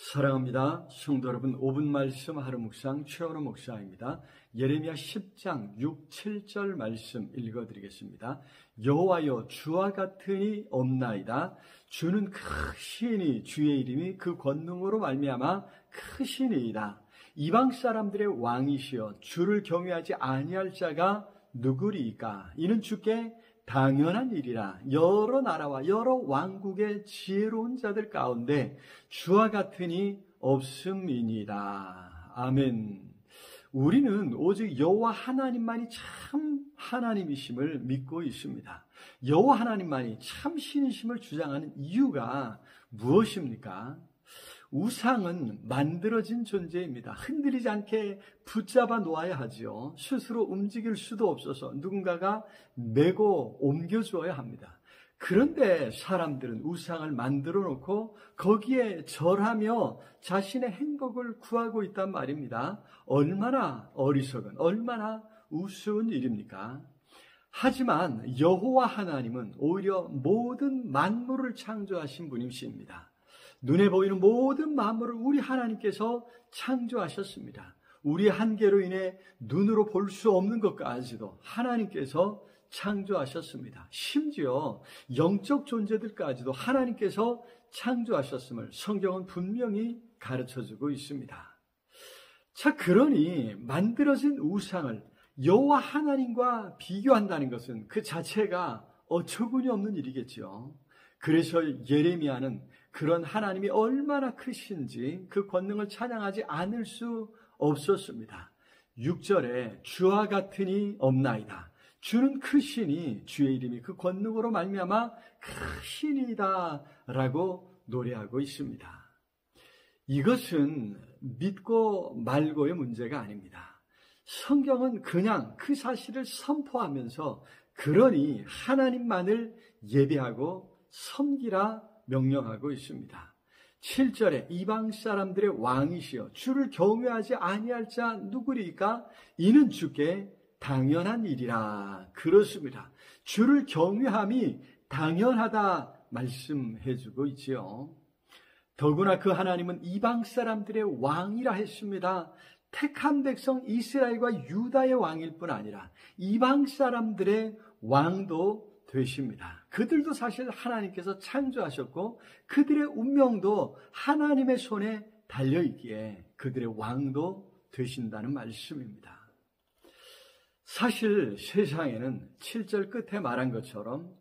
사랑합니다. 성도 여러분, 5분 말씀 하루 묵상 최원호 목사입니다. 예레미야 10장 6, 7절 말씀 읽어드리겠습니다. 여호와여, 주와 같으니 없나이다. 주는 크시니, 주의 이름이 그 권능으로 말미암아 크시니이다. 이방 사람들의 왕이시여, 주를 경외하지 아니할 자가 누구리이까? 이는 주께 당연한 일이라. 여러 나라와 여러 왕국의 지혜로운 자들 가운데 주와 같으니 없음이니이다. 아멘. 우리는 오직 여호와 하나님만이 참 하나님이심을 믿고 있습니다. 여호와 하나님만이 참 신이심을 주장하는 이유가 무엇입니까? 우상은 만들어진 존재입니다. 흔들리지 않게 붙잡아 놓아야 하지요. 스스로 움직일 수도 없어서 누군가가 메고 옮겨주어야 합니다. 그런데 사람들은 우상을 만들어 놓고 거기에 절하며 자신의 행복을 구하고 있단 말입니다. 얼마나 어리석은, 얼마나 우스운 일입니까? 하지만 여호와 하나님은 오히려 모든 만물을 창조하신 분이십니다. 눈에 보이는 모든 만물을 우리 하나님께서 창조하셨습니다. 우리의 한계로 인해 눈으로 볼 수 없는 것까지도 하나님께서 창조하셨습니다. 심지어 영적 존재들까지도 하나님께서 창조하셨음을 성경은 분명히 가르쳐주고 있습니다. 자, 그러니 만들어진 우상을 여호와 하나님과 비교한다는 것은 그 자체가 어처구니 없는 일이겠죠. 그래서 예레미야는 그런 하나님이 얼마나 크신지 그 권능을 찬양하지 않을 수 없었습니다. 6절에 주와 같으니 없나이다. 주는 크시니, 주의 이름이 그 권능으로 말미암아 크시니이다 라고 노래하고 있습니다. 이것은 믿고 말고의 문제가 아닙니다. 성경은 그냥 그 사실을 선포하면서 그러니 하나님만을 예배하고 섬기라 명령하고 있습니다. 7절에 이방 사람들의 왕이시여, 주를 경외하지 아니할 자 누구리까? 이는 주께 당연한 일이라. 그렇습니다. 주를 경외함이 당연하다 말씀해주고 있지요. 더구나 그 하나님은 이방 사람들의 왕이라 했습니다. 택한 백성 이스라엘과 유다의 왕일 뿐 아니라 이방 사람들의 왕도 되십니다. 그들도 사실 하나님께서 창조하셨고 그들의 운명도 하나님의 손에 달려있기에 그들의 왕도 되신다는 말씀입니다. 사실 세상에는 7절 끝에 말한 것처럼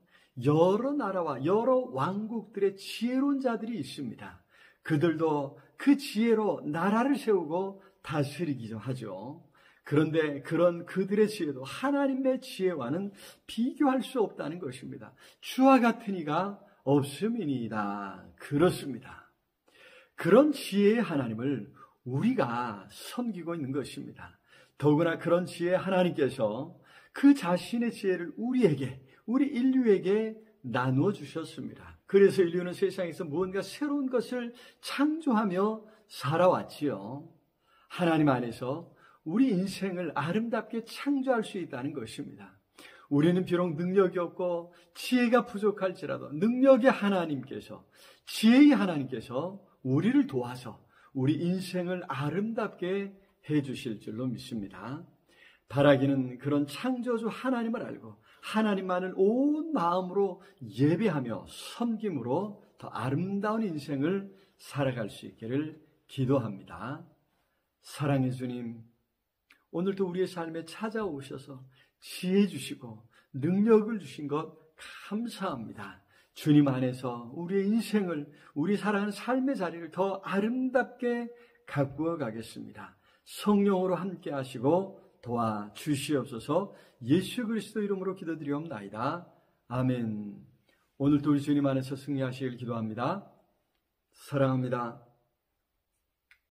여러 나라와 여러 왕국들의 지혜로운 자들이 있습니다. 그들도 그 지혜로 나라를 세우고 다스리기도 하죠. 그런데 그런 그들의 지혜도 하나님의 지혜와는 비교할 수 없다는 것입니다. 주와 같은 이가 없음이니이다. 그렇습니다. 그런 지혜의 하나님을 우리가 섬기고 있는 것입니다. 더구나 그런 지혜의 하나님께서 그 자신의 지혜를 우리에게, 우리 인류에게 나누어 주셨습니다. 그래서 인류는 세상에서 무언가 새로운 것을 창조하며 살아왔지요. 하나님 안에서 우리 인생을 아름답게 창조할 수 있다는 것입니다. 우리는 비록 능력이 없고 지혜가 부족할지라도 능력의 하나님께서, 지혜의 하나님께서 우리를 도와서 우리 인생을 아름답게 해주실 줄로 믿습니다. 바라기는 그런 창조주 하나님을 알고 하나님만을 온 마음으로 예배하며 섬김으로 더 아름다운 인생을 살아갈 수 있기를 기도합니다. 사랑의 주님, 오늘도 우리의 삶에 찾아오셔서 지혜 주시고 능력을 주신 것 감사합니다. 주님 안에서 우리의 인생을, 우리 살아가는 삶의 자리를 더 아름답게 가꾸어 가겠습니다. 성령으로 함께 하시고 도와주시옵소서. 예수 그리스도 이름으로 기도드리옵나이다. 아멘. 오늘도 우리 주님 안에서 승리하시길 기도합니다. 사랑합니다.